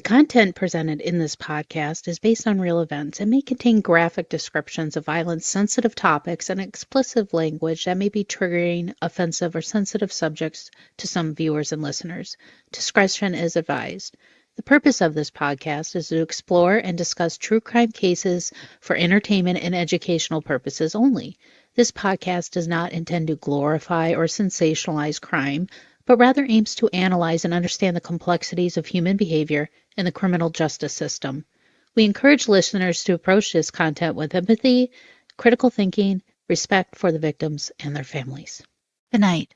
content presented in this podcast is based on real events and may contain graphic descriptions of violence, sensitive topics, and explicit language that may be triggering, offensive, or sensitive subjects to some viewers and listeners. Discretion is advised. The purpose of this podcast is to explore and discuss true crime cases for entertainment and educational purposes only. This podcast does not intend to glorify or sensationalize crime, but rather aims to analyze and understand the complexities of human behavior in the criminal justice system. We encourage listeners to approach this content with empathy, critical thinking, respect for the victims and their families. Tonight,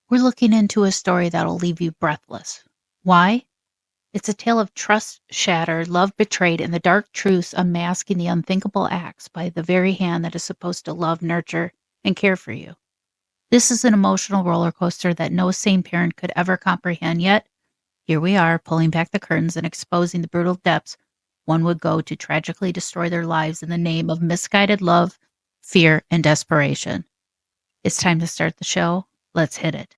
we're looking into a story that'll leave you breathless. Why? It's a tale of trust shattered, love betrayed, and the dark truths unmasking the unthinkable acts by the very hand that is supposed to love, nurture, and care for you. This is an emotional roller coaster that no sane parent could ever comprehend, yet here we are, pulling back the curtains and exposing the brutal depths one would go to tragically destroy their lives in the name of misguided love, fear, and desperation. It's time to start the show. Let's hit it.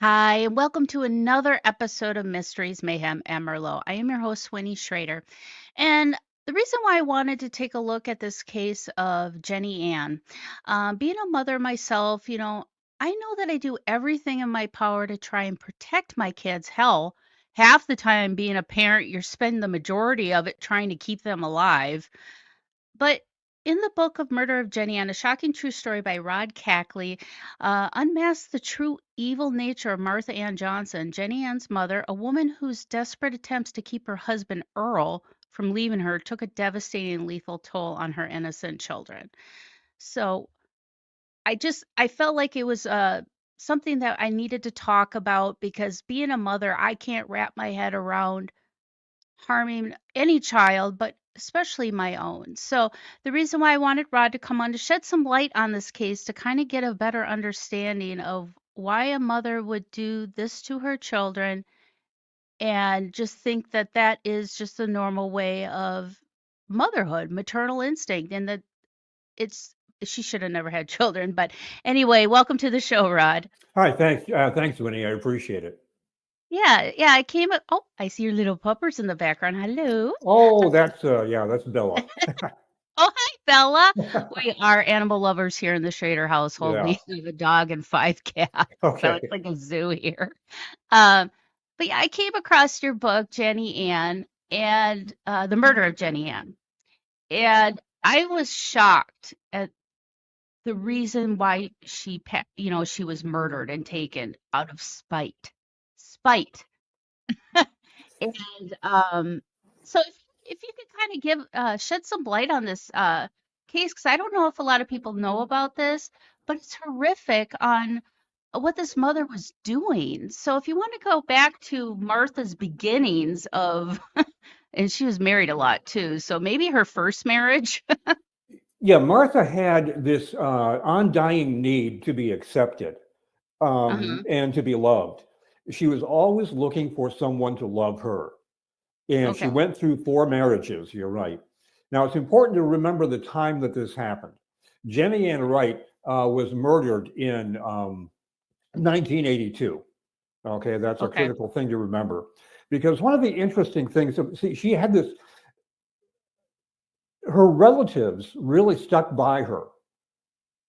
Hi, and welcome to another episode of Mysteries, Mayhem, and Merlot. I am your host, Winnie Schrader. And the reason why I wanted to take a look at this case of Jennyann, being a mother myself, I know that I do everything in my power to try and protect my kids. Hell, half the time being a parent, you're spending the majority of it trying to keep them alive. But in the book of Murder of Jennyann, a shocking true story by Rod Kackley, unmasks the true evil nature of Martha Ann Johnson, Jennyan's mother, a woman whose desperate attempts to keep her husband Earl from leaving her took a devastating and lethal toll on her innocent children. So I felt like it was something that I needed to talk about because being a mother, I can't wrap my head around harming any child, but especially my own. So the reason why I wanted Rod to come on to shed some light on this case to kind of get a better understanding of why a mother would do this to her children and just think that that is just a normal way of motherhood, maternal instinct, and that it's she should have never had children. But anyway, welcome to the show, Rod. Hi, thanks, Winnie. I appreciate it. Yeah, I came up. Oh, I see your little puppers in the background. Hello. Oh, that's Bella. Oh, hi, Bella. We are animal lovers here in the Schrader household. Yeah. We have a dog and 5 cats, so Okay. it's like a zoo here. Um, but yeah, I came across your book, Jennyann, and The Murder of Jennyann. And I was shocked at the reason why she was murdered and taken out of spite. Spite. And so if you could kind of shed some light on this case, because I don't know if a lot of people know about this, but it's horrific on what this mother was doing. So if you want to go back to Martha's beginnings of, and she was married a lot too, so maybe her first marriage. Yeah, Martha had this undying need to be accepted Uh-huh. and to be loved. She was always looking for someone to love her. And she Okay. went through 4 marriages, you're right. Now, it's important to remember the time that this happened. Jennyann Wright was murdered in 1982. Okay, that's a Okay. critical thing to remember. Because one of the interesting things, see, she had this, her relatives really stuck by her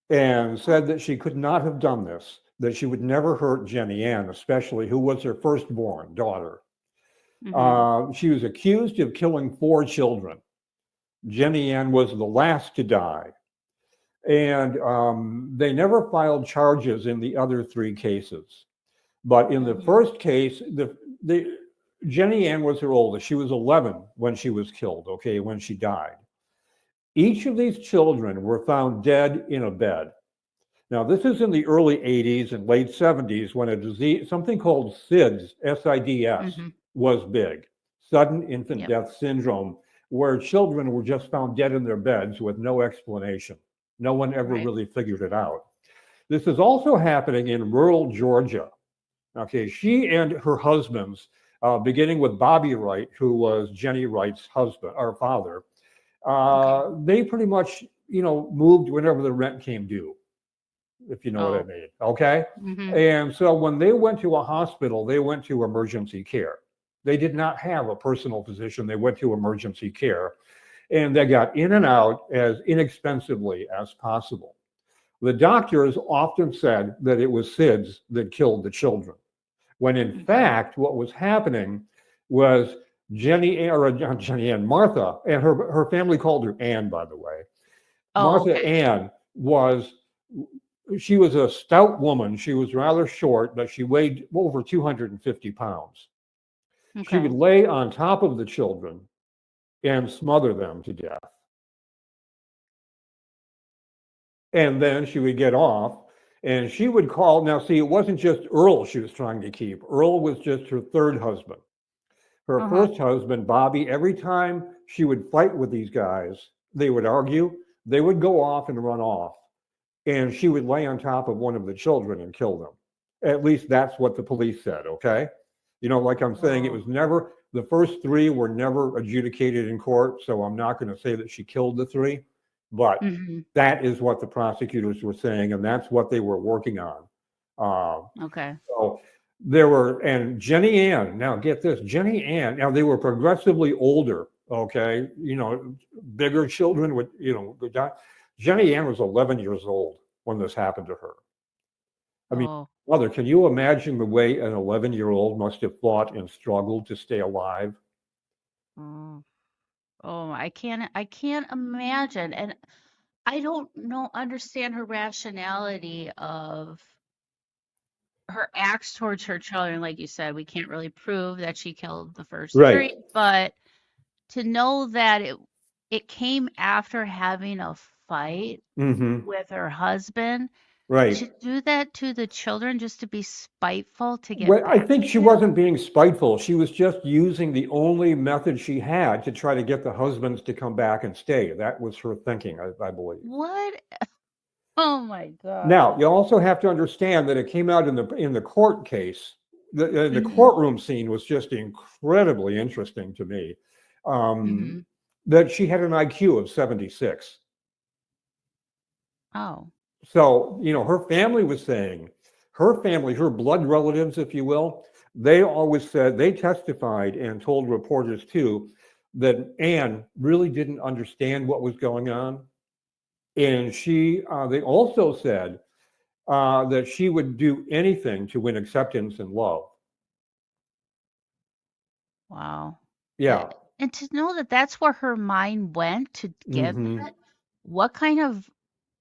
and said that she could not have done this, that she would never hurt Jennyann, especially who was her firstborn daughter. She was accused of killing 4 children. Jennyann was the last to die. And they never filed charges in the other three cases. But in the Mhm. first case, the Jennyann was her oldest. She was 11 when she was killed, okay, when she died. Each of these children were found dead in a bed. Now, this is in the early 80s and late 70s when a disease, something called SIDS, SIDS, Mhm. was big, sudden infant Yep. death syndrome, where children were just found dead in their beds with no explanation. No one ever Right. really figured it out. This is also happening in rural Georgia. Okay, she and her husbands, beginning with Bobby Wright, who was Jenny Wright's husband or father, Okay. they pretty much, moved whenever the rent came due, if you know what I Oh. mean. Okay. Mhm. And so when they went to a hospital, they went to emergency care. They did not have a personal physician. They went to emergency care and they got in and out as inexpensively as possible. The doctors often said that it was SIDS that killed the children, when in Okay. fact, what was happening was Jenny Ann, Martha, and her family called her Ann, by the way. Oh, Martha okay. Ann she was a stout woman. She was rather short, but she weighed over 250 pounds. She would Okay. lay on top of the children and smother them to death. And then she would get off and she would call. Now, see, it wasn't just Earl she was trying to keep. Earl was just her third husband. Her Uh-huh. first husband, Bobby, every time she would fight with these guys, they would argue, they would go off and run off. And she would lay on top of one of the children and kill them. At least that's what the police said, okay? Like I'm saying, it Oh. was never, the first three were never adjudicated in court, so I'm not going to say that she killed the three, but Mhm. that is what the prosecutors were saying, and that's what they were working on. Uh, Okay. so there were, and Jennyann, now get this, Jennyann, now they were progressively older, okay? Bigger children would, Jennyann was 11 years old when this happened to her. I mean, Oh. mother, can you imagine the way an 11-year-old must have fought and struggled to stay alive? Oh. Oh, I can't imagine. And I don't know understand her rationality of her acts towards her children. Like you said, we can't really prove that she killed the first Right. three, but to know that it came after having a fight Mm-hmm. with her husband, Right. to do that to the children just to be spiteful to get Well, I back think at she him? wasn't being spiteful. She was just using the only method she had to try to get the husbands to come back and stay. That was her thinking, I believe. What? Oh my Now, gosh. you also have to understand that it came out in the court case. The Mhm. courtroom scene was just incredibly interesting to me. Um, Mhm. that she had an IQ of 76. Oh. So, her family was saying, her family, her blood relatives, if you will, they always said, they testified and told reporters too, that Anne really didn't understand what was going on. And they also said that she would do anything to win acceptance and love. Wow. Uh, Yeah. and to know that that's where her mind went to give Hmm. that, what kind of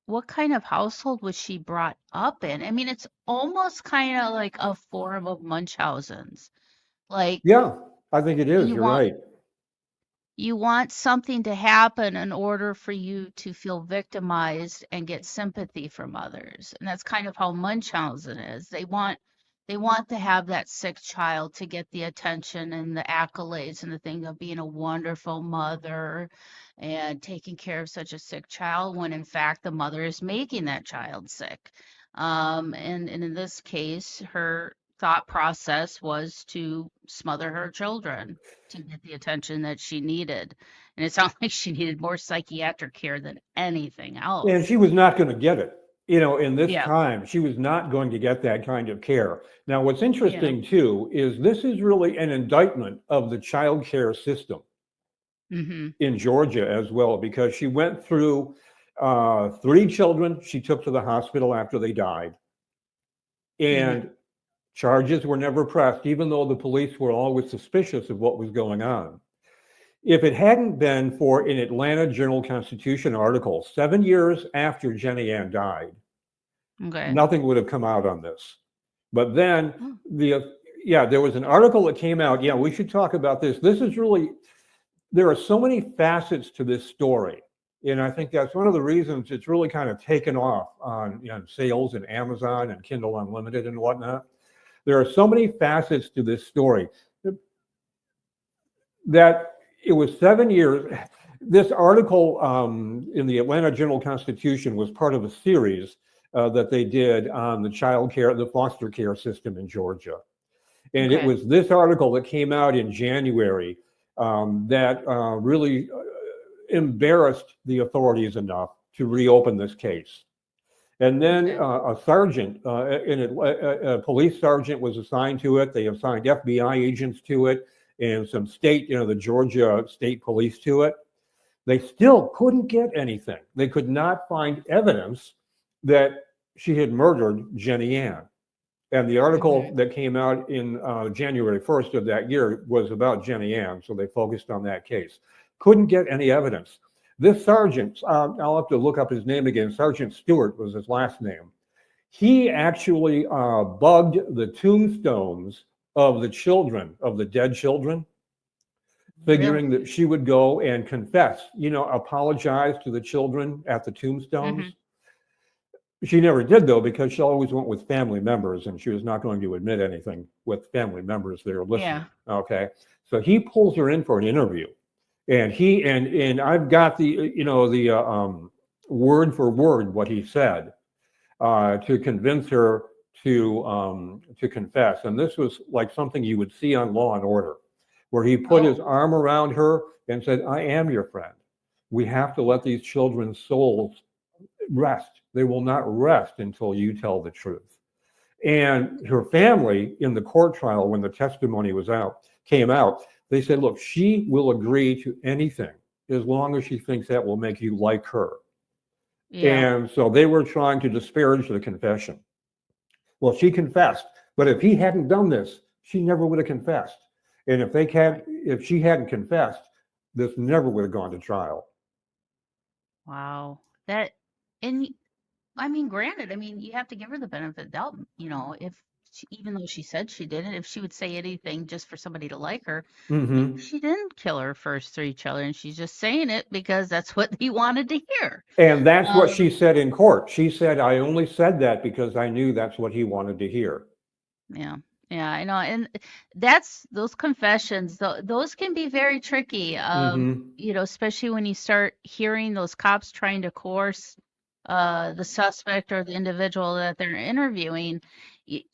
what kind of household was she brought up in? I mean, it's almost kind of like a form of Munchausen's. Like Yeah, I think it is. you You're want right. you want something to happen in order for you to feel victimized and get sympathy from others. And that's kind of how Munchausen is. They want to have that sick child to get the attention and the accolades and the thing of being a wonderful mother and taking care of such a sick child when in fact the mother is making that child sick. And in this case, her thought process was to smother her children to get the attention that she needed. And it sounds like she needed more psychiatric care than anything And else. she was not going to get it. In this Yeah. time, she was not going to get that kind of care. Now, what's Yeah. interesting too is this is really an indictment of the child care system Mhm. in Georgia as well, because she went through three children she took to the hospital after they died, Mhm. and charges were never pressed, even though the police were always suspicious of what was going on. If it hadn't been for an Atlanta Journal-Constitution article 7 years after Jennyann died, Okay. nothing would have come out on this. But then Oh, there was an article that came out. Yeah, we should talk about this. This is really, there are so many facets to this story. And I think that's one of the reasons it's really kind of taken off on sales and Amazon and Kindle Unlimited and whatnot. There are so many facets to this story that it was 7 years. This article in the Atlanta Journal-Constitution was part of a series that they did on the foster care system in Georgia. And it okay. was this article that came out in January that really embarrassed the authorities enough to reopen this case. And then Okay. a sergeant, a police sergeant was assigned to it. They assigned FBI agents to it and some state, the Georgia State Police to it. They still couldn't get anything. They could not find evidence that she had murdered Jennyann. And the article Okay. that came out in January 1st of that year was about Jennyann, so they focused on that case. Couldn't get any evidence. This sergeant, I'll have to look up his name again. Sergeant Stewart was his last name. He actually bugged the tombstones of the children, of the dead children, figuring Really? that she would go and confess, apologize to the children at the Mm-hmm. tombstones. She never did, though, because she always went with family members, and she was not going to admit anything with family members there listening. Yeah. Okay, so he pulls her in for an interview, and I've got the word for word what he said to convince her to confess. And this was like something you would see on Law and Order, where he put his Oh, arm around her and said, "I am your friend. We have to let these children's souls rest. They will not rest until you tell the truth." And her family in the court trial, when the testimony came out, they said, "Look, she will agree to anything as long as she thinks that will make you like her." yeah. And so they were trying to disparage the confession. Well, she confessed, but if he hadn't done this, she never would have confessed. And Right. if she hadn't confessed, this never would have gone to trial. Wow. That, and I mean, granted, I mean, you have to give her the benefit of the doubt, if she, even though she said she didn't, if she would say anything just for somebody to like her, maybe Hmm. she didn't kill her first three children. She's just saying it because that's what he wanted to hear. And that's what she Um, said in court. She said, "I only said that because I knew that's what he wanted to hear." yeah. Yeah, I know. And that's those confessions, those can be very tricky. Hmm. Especially when you start hearing those cops trying to coerce the suspect or the individual that they're interviewing. y-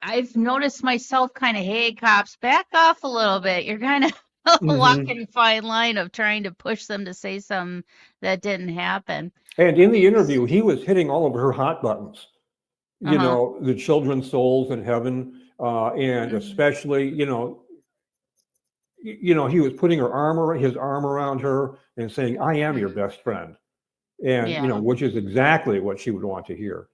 I've noticed myself kind of, hey, cops, back off a little bit. You're kind of Hmm. walking a fine line of trying to push them to say something that didn't happen. And in the It's, interview, he was hitting all of her hot buttons. uh-huh. The children's souls in heaven, and Hmm. especially, he was putting his arm around her and saying, "I am your Hmm. best friend," and Yeah. which is exactly what she would want to hear.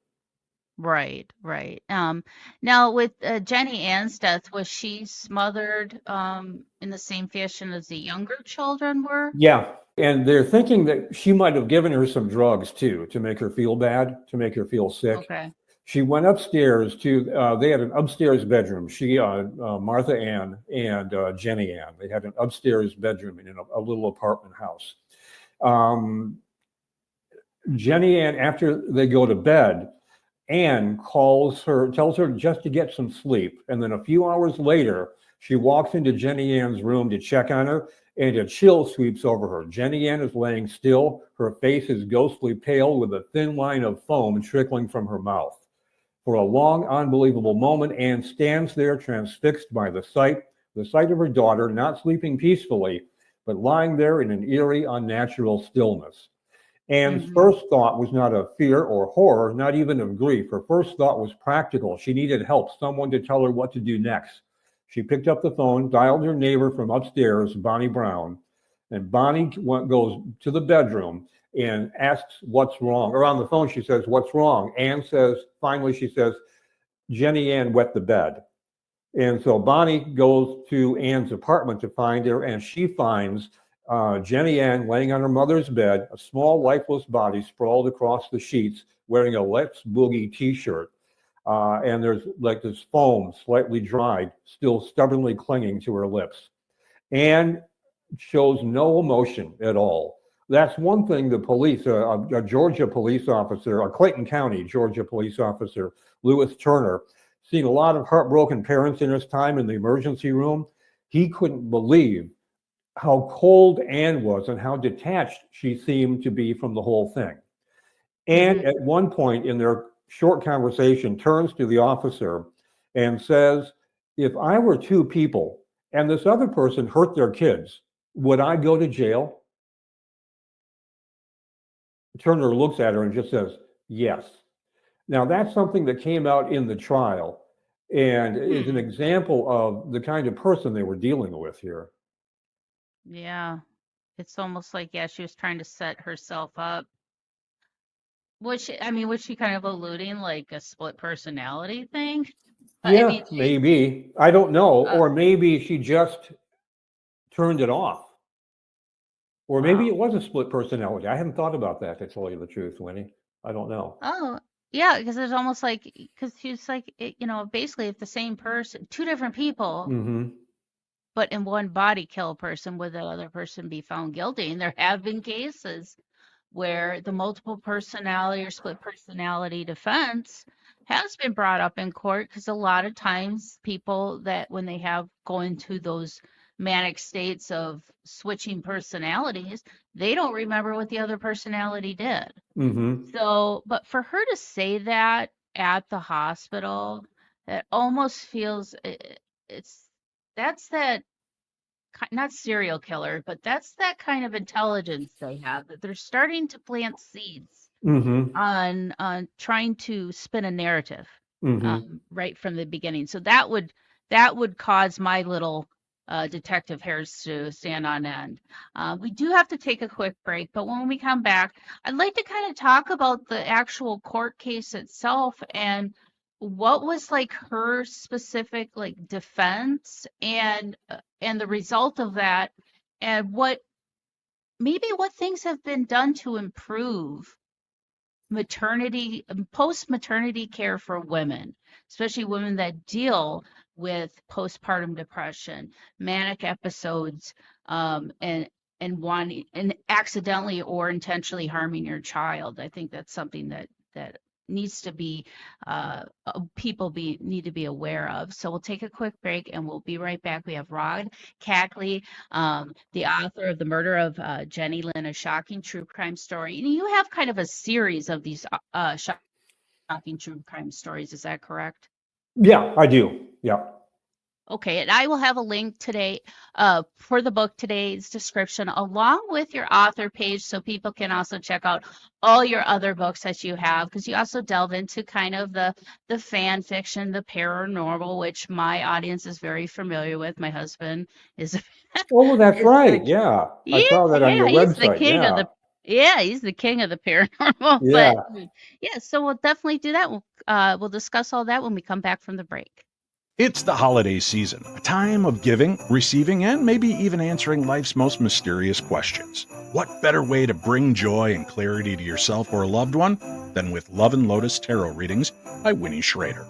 Right, right. Now with Jenny Ann's death, was she smothered in the same fashion as the younger children were? Yeah, and they're thinking that she might have given her some drugs too to make her feel bad, to make her feel sick. Okay. She went upstairs they had an upstairs bedroom. Martha Ann and Jenny Ann, they had an upstairs bedroom in a little apartment house. Um, Jenny Ann, after they go to bed, Anne tells her just to get some sleep. And then a few hours later, she walks into Jenny Ann's room to check on her, and a chill sweeps over her. Jenny Ann is laying still. Her face is ghostly pale with a thin line of foam trickling from her mouth. For a long, unbelievable moment, Anne stands there transfixed by the sight of her daughter, not sleeping peacefully, but lying there in an eerie, unnatural stillness. Anne's Hmm. first thought was not of fear or horror, not even of grief. Her first thought was practical. She needed help, someone to tell her what to do next. She picked up the phone, dialed her neighbor from upstairs, Bonnie Brown, and Bonnie goes to the bedroom and asks what's wrong. Or on the phone, she says, "What's wrong?" Finally, she says, "Jenny Ann wet the bed." And so Bonnie goes to Anne's apartment to find her, and she finds Jennyann laying on her mother's bed, a small lifeless body sprawled across the sheets, wearing a Let's Boogie t-shirt. And there's like this foam, slightly dried, still stubbornly clinging to her lips. And shows no emotion at all. That's one thing the police, a Georgia police officer, a Clayton County, Georgia police officer, Lewis Turner, seen a lot of heartbroken parents in his time in the emergency room. He couldn't believe how cold Anne was and how detached she seemed to be from the whole thing. And Mhm. at one point in their short conversation, turns to the officer and says, "If I were two people and this other person hurt their kids, would I go to jail?" Turner looks at her and just says, "Yes." Now, that's something that came out in the trial and is an Hmm. example of the kind of person they were dealing with here. Yeah. It's almost like, yeah, she was trying to set herself up. Was she kind of alluding like a split personality thing? I Yeah, mean, she, maybe. I don't know. uh, Or maybe she just turned it off. Or maybe wow. it was a split personality. I hadn't thought about that, to tell you the truth, Winnie. I don't know. Oh, yeah, because it's almost like, because she's like, basically, if the same person, two different people, Mm-hmm. but in one body kill a person, would that other person be found guilty? And there have been cases where the multiple personality or split personality defense has been brought up in court because a lot of times people that when they have go into those manic states of switching personalities, they don't remember what the other personality did. Mm-hmm. So, but for her to say that at the hospital, it almost feels it's that's that not serial killer, but that's that kind of intelligence they have that they're starting to plant seeds Mm-hmm. on trying to spin a narrative Mm-hmm. right from the beginning. So that would cause my little detective hairs to stand on end. We do have to take a quick break, but when we come back, I'd like to kind of talk about the actual court case itself and what was like her specific like defense and the result of that and what things have been done to improve post maternity care for women, especially women that deal with postpartum depression, manic episodes, and wanting and accidentally or intentionally harming your child. I think that's something that needs to be people be need to be aware of. So we'll take a quick break and we'll be right back. We have Rod Kackley, the author of The Murder of Jenny Lynn, a shocking true crime story. And you have kind of a series of these shocking true crime stories. Is that correct? Yeah, I do. Yeah. Okay, and I will have a link today for the book, today's description, along with your author page, so people can also check out all your other books that you have, because you also delve into kind of the fan fiction, the paranormal, which my audience is very familiar with. My husband is Oh, that's is the right. Yeah. I yeah, saw that on yeah, your he's the website. king of Yeah. the yeah, he's the king of the paranormal. Yeah. But yeah, so we'll definitely do that. We'll discuss all that when we come back from the break. It's the holiday season, a time of giving, receiving, and maybe even answering life's most mysterious questions. What better way to bring joy and clarity to yourself or a loved one than with Love and Lotus Tarot readings by Winnie Schrader?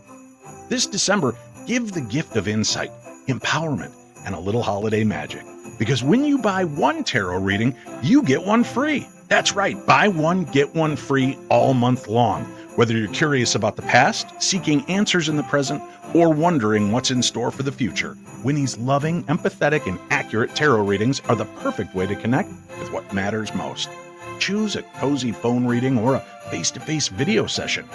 This December, give the gift of insight, empowerment, and a little holiday magic. Because when you buy one tarot reading, you get one free. That's right, buy one, get one free all month long. Whether you're curious about the past, seeking answers in the present, or wondering what's in store for the future, Winnie's loving, empathetic, and accurate tarot readings are the perfect way to connect with what matters most. Choose a cozy phone reading or a face-to-face video session.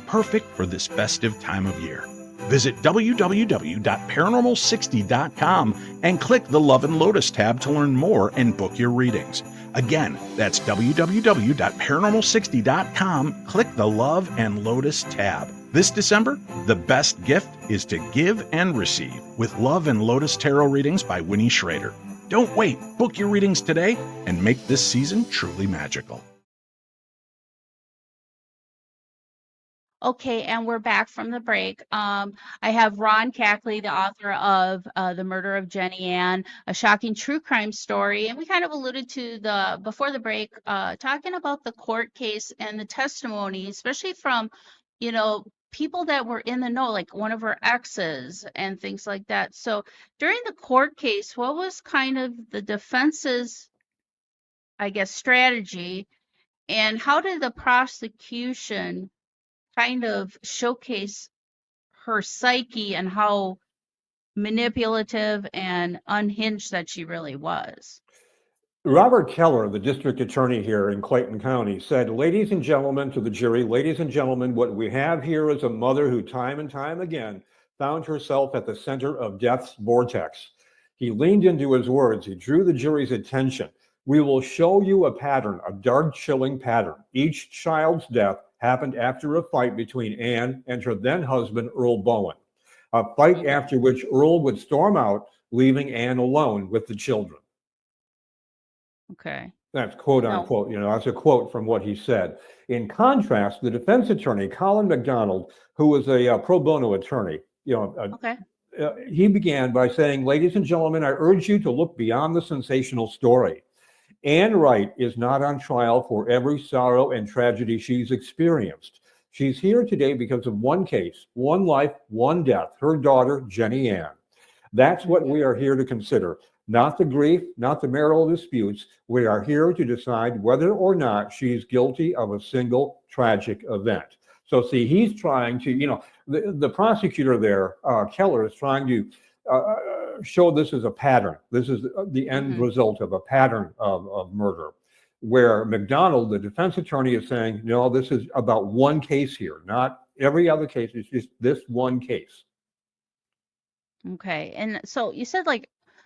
Perfect for this festive time of year. Visit www.paranormal60.com and click the Love and Lotus tab to learn more and book your readings. Again, that's www.paranormal60.com. Click the Love and Lotus tab. This December, the best gift is to give and receive with Love and Lotus Tarot readings by Winnie Schrader. Don't wait. Book your readings today and make this season truly magical. Okay, and we're back from the break. I have Ron Kackley, the author of The Murder of Jennyann, a shocking true crime story. And we kind of alluded to the before the break, talking about the court case and the testimony, especially from, people that were in the know, like one of her exes and things like that. So during the court case, what was kind of the defense's, I guess, strategy, and how did the prosecution kind of showcase her psyche and how manipulative and unhinged that she really was? Robert Keller, the district attorney here in Clayton County, said, "Ladies and gentlemen," to the jury, "ladies and gentlemen, what we have here is a mother who time and time again found herself at the center of death's vortex." He leaned into his words. He drew the jury's attention. "We will show you a pattern, a dark, chilling pattern. Each child's death happened after a fight between Anne and her then husband, Earl Bowen. A fight after which Earl would storm out, leaving Anne alone with the children." Okay. That's quote No. unquote, that's a quote from what he said. In contrast, the defense attorney, Colin McDonald, who was a pro bono attorney, Okay. he began by saying, "Ladies and gentlemen, I urge you to look beyond the sensational story. Anne Wright is not on trial for every sorrow and tragedy she's experienced. She's here today because of one case, one life, one death, her daughter, Jennyann. That's what we are here to consider. Not the grief, not the marital disputes. We are here to decide whether or not she's guilty of a single tragic event." So see, he's trying to, the prosecutor there, Keller, is trying to show this as a pattern. This is the end result of a pattern of murder. Where McDonald, the defense attorney, is saying, no, this is about one case here, not every other case. It's just this one case. Okay. And so you said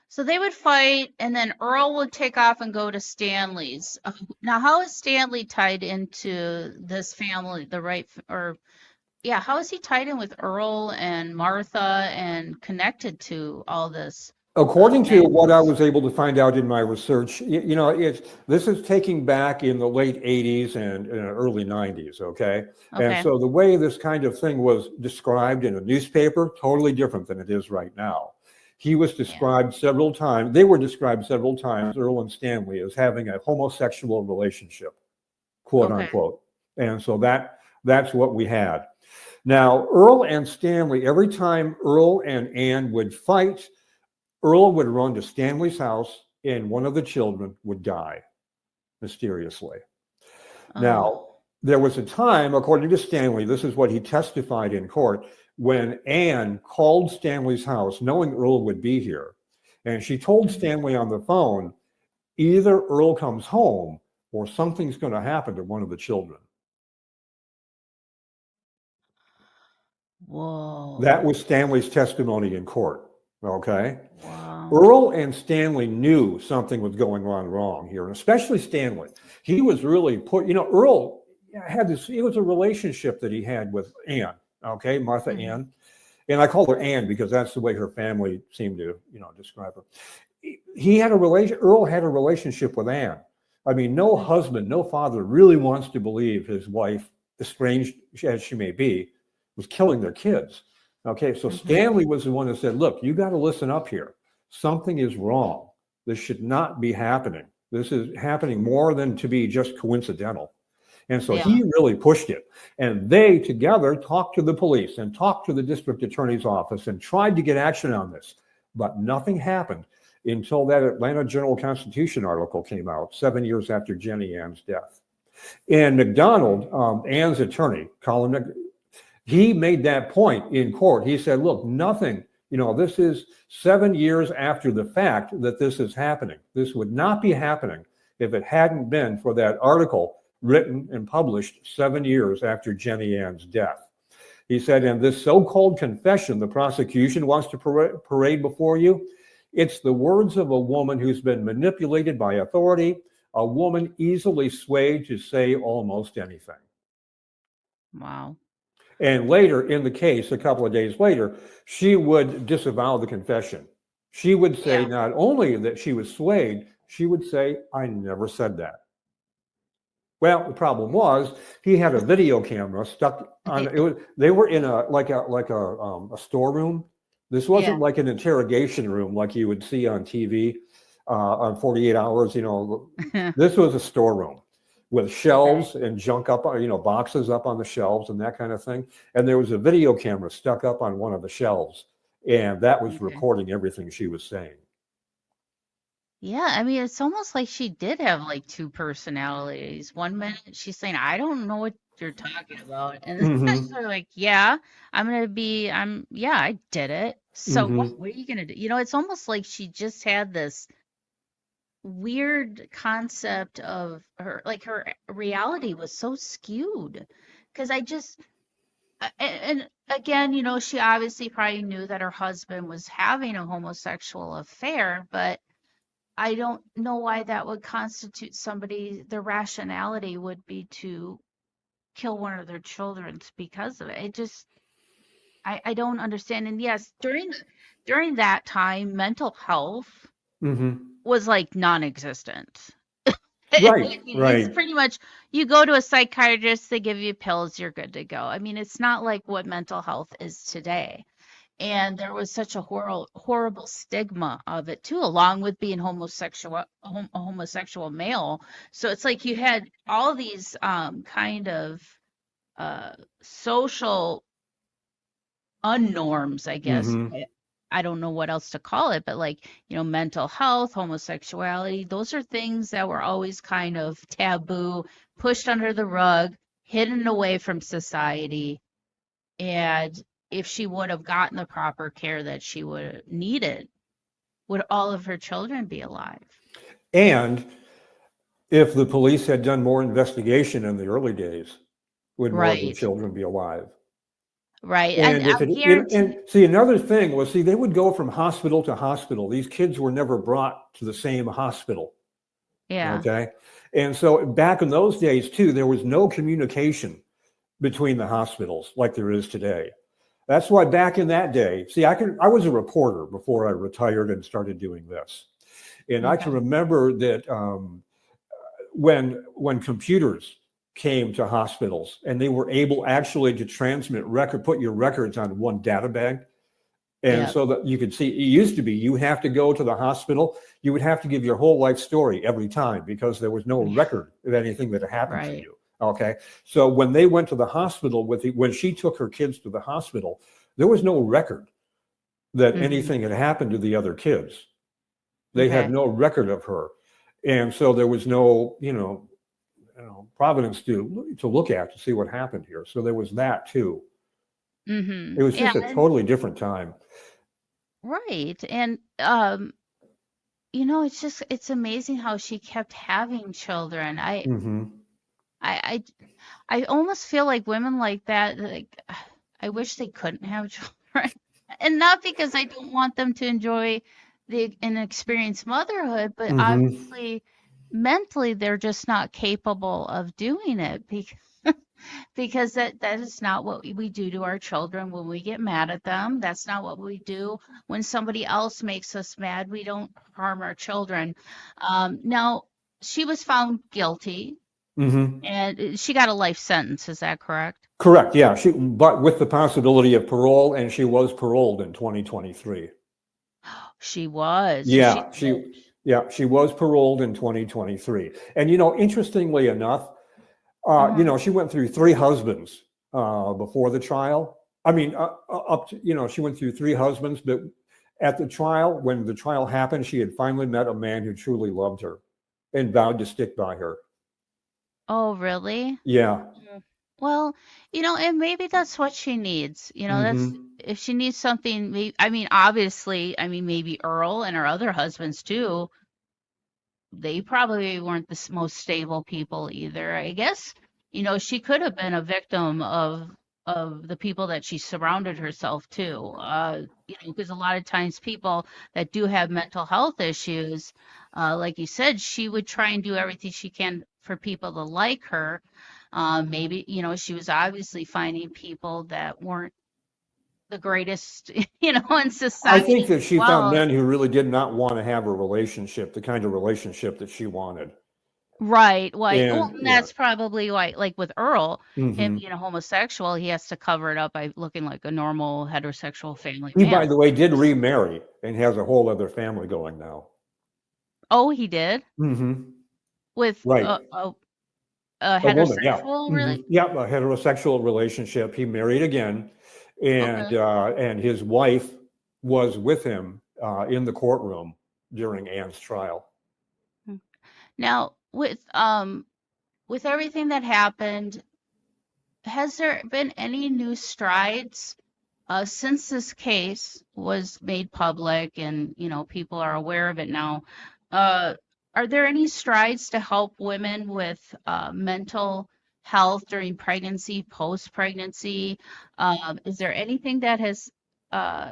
so they would fight and then Earl would take off and go to Stanley's. Now, how is Stanley tied into this family, how is he tied in with Earl and Martha and connected to all this? According to what I was able to find out in my research, this is taking back in the late 80s and early 90s, okay? And so the way this kind of thing was described in a newspaper, totally different than it is right now. He was described several times, they were described several times, Earl and Stanley, as having a homosexual relationship, quote unquote. And so that's what we had. Now, Earl and Stanley, every time Earl and Anne would fight, Earl would run to Stanley's house and one of the children would die mysteriously. Now, there was a time, according to Stanley, this is what he testified in court, when Anne called Stanley's house knowing Earl would be here. And she told Stanley on the phone, either Earl comes home or something's going to happen to one of the children. Whoa. That was Stanley's testimony in court. Okay. Wow. Earl and Stanley knew something was going on wrong here, and especially Stanley. He was really Earl had this, it was a relationship that he had with Anne, okay, Martha Ann. And I call her Anne because that's the way her family seemed to, describe her. Earl had a relationship with Anne. I mean, no husband, no father really wants to believe his wife, estranged as she may be, was killing their kids. Okay, so Stanley was the one that said, look, you got to listen up here. Something is wrong. This should not be happening. This is happening more than to be just coincidental. And so he really pushed it. And they together talked to the police and talked to the district attorney's office and tried to get action on this. But nothing happened until that Atlanta Journal-Constitution article came out 7 years after Jennyann's death. And McDonald, Anne's attorney, Colin, he made that point in court. He said, look, nothing, this is 7 years after the fact that this is happening. This would not be happening if it hadn't been for that article written and published 7 years after Jennyan's death. He said, and this so-called confession the prosecution wants to parade before you, it's the words of a woman who's been manipulated by authority, a woman easily swayed to say almost anything. Wow. And later in the case, a couple of days later, she would disavow the confession. She would say not only that she was swayed, she would say, I never said that. Well, the problem was he had a video camera stuck on it. They were in a storeroom. This Yeah. wasn't like an interrogation room like you would see on TV on 48 Hours. This was a storeroom with Okay. shelves and junk up, boxes up on the shelves and that kind of thing. And there was a video camera stuck up on one of the shelves, and that was Okay. recording everything she was saying. Yeah, I mean, it's almost like she did have like two personalities. One minute she's saying, I don't know what you're talking about. And then Hmm. they're like, yeah, yeah, I did it. So Hmm. what are you gonna do? It's almost like she just had this weird concept of her reality was so skewed. Because and again, she obviously probably knew that her husband was having a homosexual affair, but I don't know why that would constitute their rationality would be to kill one of their children because of it. I don't understand. And yes, during that time, mental health Hmm. was like non-existent. Right, It's right. pretty much you go to a psychiatrist, they give you pills, you're good to go. I mean, it's not like what mental health is today. And there was such a horrible stigma of it too, along with being a homosexual male. So it's like you had all these kind of uh, social unnorms, I guess. Hmm. I don't know what else to call it, but like, mental health, homosexuality, those are things that were always kind of taboo, pushed under the rug, hidden away from society. And if she would have gotten the proper care that she would have needed, would all of her children be alive? And if the police had done more investigation in the early days, would more of the Right. children be alive? Right. And And if I it, guarantee, and see, another thing was, see, they would go from hospital to hospital. These kids were never brought to the same hospital. yeah. Okay. And so back in those days too, there was no communication between the hospitals like there is today. That's why back in that day, see, I was a reporter before I retired and started doing this. And I can Okay. remember that when computers came to hospitals and they were able actually to put your records on one data bank. And Yeah. so that you could see, it used to be you have to go to the hospital, you would have to give your whole life story every time because there was no Yeah. record of anything that had happened to Right. you. Okay. So when they went to the hospital when she took her kids to the hospital, there was no record that Hmm. anything had happened to the other kids. They had Okay. no record of her. And so there was no, providence to look at to see what happened here. So there was that too. It was Yeah. just a And totally different time. right. And it's amazing how she kept having children. Hmm. I, I almost feel like women like that, like I wish they couldn't have children. And not because I don't want them to enjoy and experience motherhood, but Hmm. obviously mentally they're just not capable of doing it because that is not what we do to our children when we get mad at them. That's not what we do when somebody else makes us mad. We don't harm our children. Now, she was found guilty Hmm. and she got a life sentence. Is that correct? Correct. Yeah. But with the possibility of parole, and she was paroled in 2023. She was. So she's Yeah. She was paroled in 2023. And, interestingly enough, uh she went through three husbands before the trial. I mean, up to, she went through three husbands, but at the trial, when the trial happened, she had finally met a man who truly loved her and vowed to stick by her. Oh, really? Yeah. Mm. Well, and maybe that's what she needs. That's Hmm. if she needs something. I mean, obviously, maybe Earl and her other husbands too. They probably weren't the most stable people either. I guess, she could have been a victim of the people that she surrounded herself to. Because a lot of times people that do have mental health issues, like you said, she would try and do everything she can for people to like her. Maybe, she was obviously finding people that weren't the greatest, in I society think that as she found well. men who really did not want to have a relationship, the kind of relationship that she wanted. Right, right. Well, And and yeah. that's probably why, like with Earl, him Hmm. being a homosexual, he has to cover it up by looking like a normal heterosexual family He, by man. the way, did remarry and has a whole other family going now. Oh, he did? Hmm. With Right. a A woman, yeah. heterosexual, Hmm. really? Yeah, a heterosexual relationship. He married again, Okay. and his wife was with him in the courtroom during Anne's trial. Hmm. Now, with everything that happened, has there been any new strides since this case was made public and people are aware of it now? Uh, are there any strides to help women with mental health during pregnancy, post-pregnancy? Is there anything that has uh,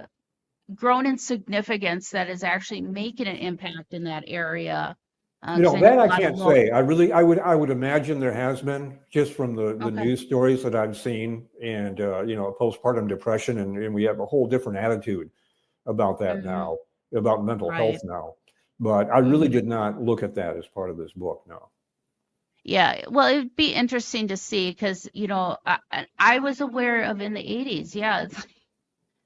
grown in significance that is actually making an impact in that area? Because I know That a I lot of can't women. say. I would imagine there has been, just from the Okay. news stories that I've seen, and postpartum depression, and we have a whole different attitude about that Hmm. now, about mental health Right. now. But I really Hmm. did not look at that as part of this book. No. Yeah, well, it would be interesting to see because, I was aware of in the 80s. Yeah, it's like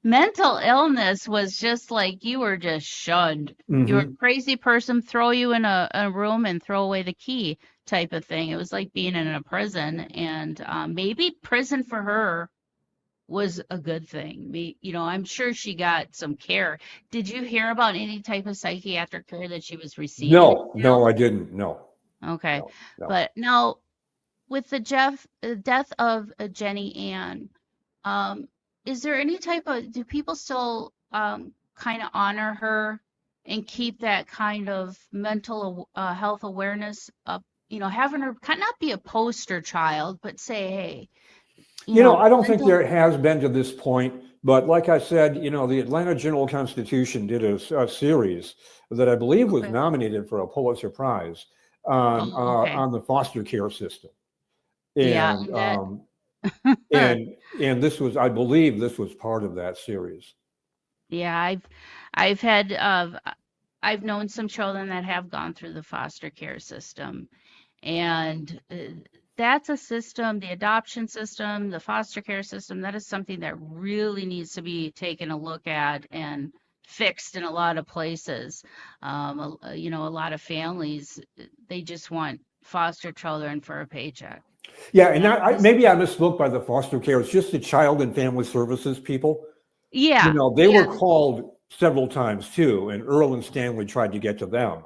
mental illness was just like you were just shunned. You were a Hmm. crazy person, throw you in a room and throw away the key type of thing. It was like being in a prison, and maybe prison for her was a good thing. I'm sure she got some care. Did you hear about any type of psychiatric care that she was receiving in No, jail? no, I didn't. No, Okay, no, no. but now with the death of Jennyann, um, is there any type of, do people still kind of honor her and keep that kind of mental health awareness up? Having her kind of not be a poster child, but say, hey, I don't think mental. there has been to this point, but like I said, the Atlanta Journal-Constitution did a series that I believe was Okay. nominated for a Pulitzer Prize Oh, okay. on the foster care system, Yeah, and and that. and this was, I believe, this was part of that series. Yeah, I've had I've known some children that have gone through the foster care system. And that's a system, the adoption system, the foster care system, that is something that really needs to be taken a look at and fixed in a lot of places. A lot of families, they just want foster children for a paycheck. Yeah, and And this, maybe I misspoke by the foster care. It's just the Child and Family Services people. yeah, They were yeah, called several times too, and Earl and Stanley tried to get to them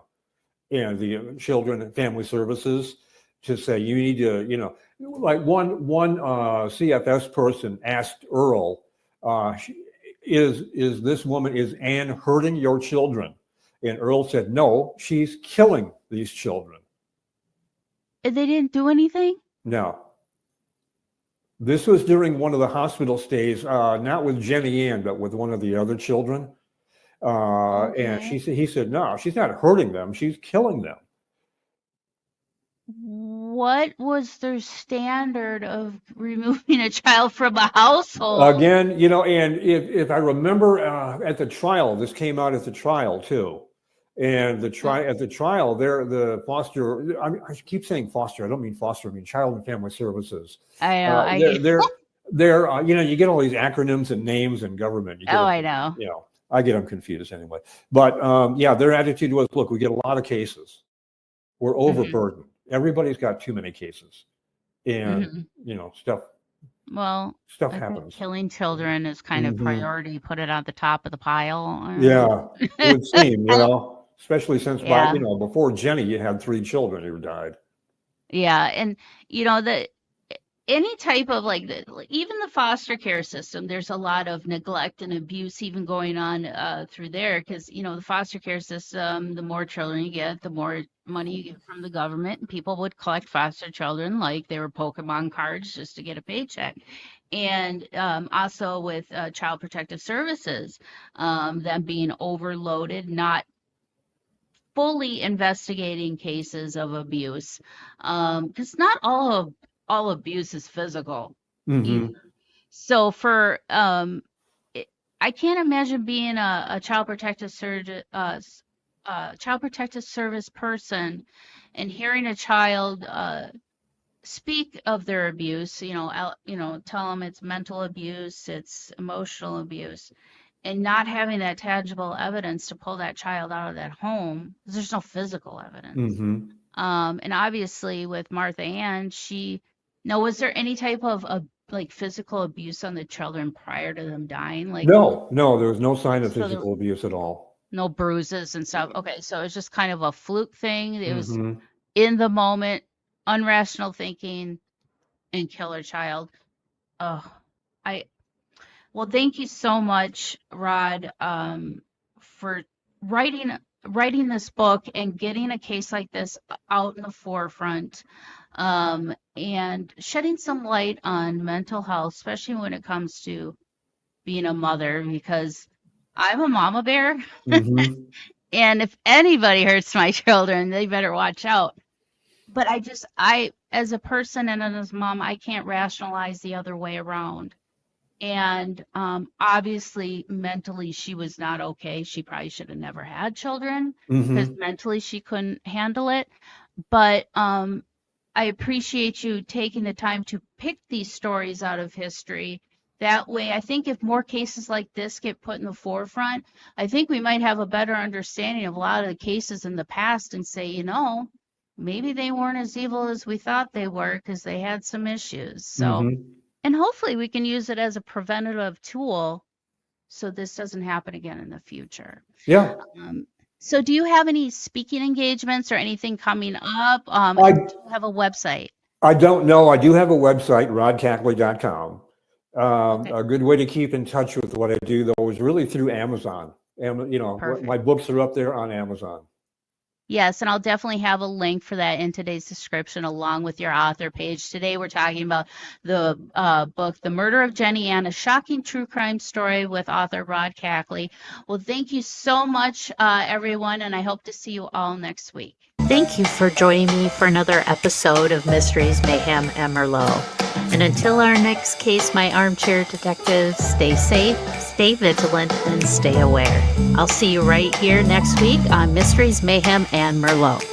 and the Children and Family Services to say, you need to, like one CFS person asked Earl, is this woman, is Anne hurting your children? And Earl said, no, she's killing these children. and they didn't do anything. Now, this was during one of the hospital stays, not with Jennyann, but with one of the other children. And Okay. he said, no, she's not hurting them, she's killing them. What was their standard of removing a child from a household? Again, and if I remember, at the trial, this came out at the trial too, and at the trial, there the foster. I keep saying foster. I don't mean foster. I mean Child and Family Services. I know. They're you get all these acronyms and names in government. You get Oh, them. I know. I get them confused anyway. But yeah, their attitude was, look, we get a lot of cases. We're Hmm. overburdened. Everybody's got too many cases, and Hmm. stuff Well, stuff I think happens. killing children is kind of Hmm. priority. Put it on the top of the pile. Yeah, it would seem, especially since Yeah. before Jenny, you had three children who died. Yeah. And, the any type of like, even the foster care system, there's a lot of neglect and abuse even going on through there because the foster care system, the more children you get, the more money you get from the government, and people would collect foster children like they were Pokemon cards just to get a paycheck. And also with child protective services, them being overloaded, not fully investigating cases of abuse, because not all abuse is physical either. Hmm. So for it, I can't imagine being a child protective surgeon, child protective service person and hearing a child speak of their abuse, tell them it's mental abuse, it's emotional abuse, and not having that tangible evidence to pull that child out of that home, 'cause there's no physical evidence. Mm-hmm. And obviously with Martha Ann, now was there any type of like physical abuse on the children prior to them dying? Like, No, there was no sign of so there physical abuse at all. no bruises and stuff. Okay, so it's just kind of a fluke thing. It was Mm-hmm. in the moment, unrational thinking, and killer child. Oh, I well, thank you so much, Rod, for writing this book and getting a case like this out in the forefront, and shedding some light on mental health, especially when it comes to being a mother, because I'm a mama bear, Mm-hmm. and if anybody hurts my children, they better watch out. But as a person and as a mom, I can't rationalize the other way around. And obviously, mentally, she was not okay. She probably should have never had children because Mm-hmm. mentally she couldn't handle it. But I appreciate you taking the time to pick these stories out of history. That way, I think if more cases like this get put in the forefront, I think we might have a better understanding of a lot of the cases in the past and say, maybe they weren't as evil as we thought they were because they had some issues. So, Mm-hmm. and hopefully we can use it as a preventative tool so this doesn't happen again in the future. Yeah. So do you have any speaking engagements or anything coming up? I Do you have a website? I don't know. I do have a website, rodkackley.com. Okay, A good way to keep in touch with what I do, though, is really through Amazon. And perfect. my books are up there on Amazon. Yes, and I'll definitely have a link for that in today's description along with your author page. Today we're talking about the book, The Murder of Jennyann, a shocking true crime story with author Rod Kackley. Well, thank you so much, everyone, and I hope to see you all next week. Thank you for joining me for another episode of Mysteries, Mayhem, and Merlot. And until our next case, my armchair detectives, stay safe, stay vigilant, and stay aware. I'll see you right here next week on Mysteries, Mayhem, and Merlot.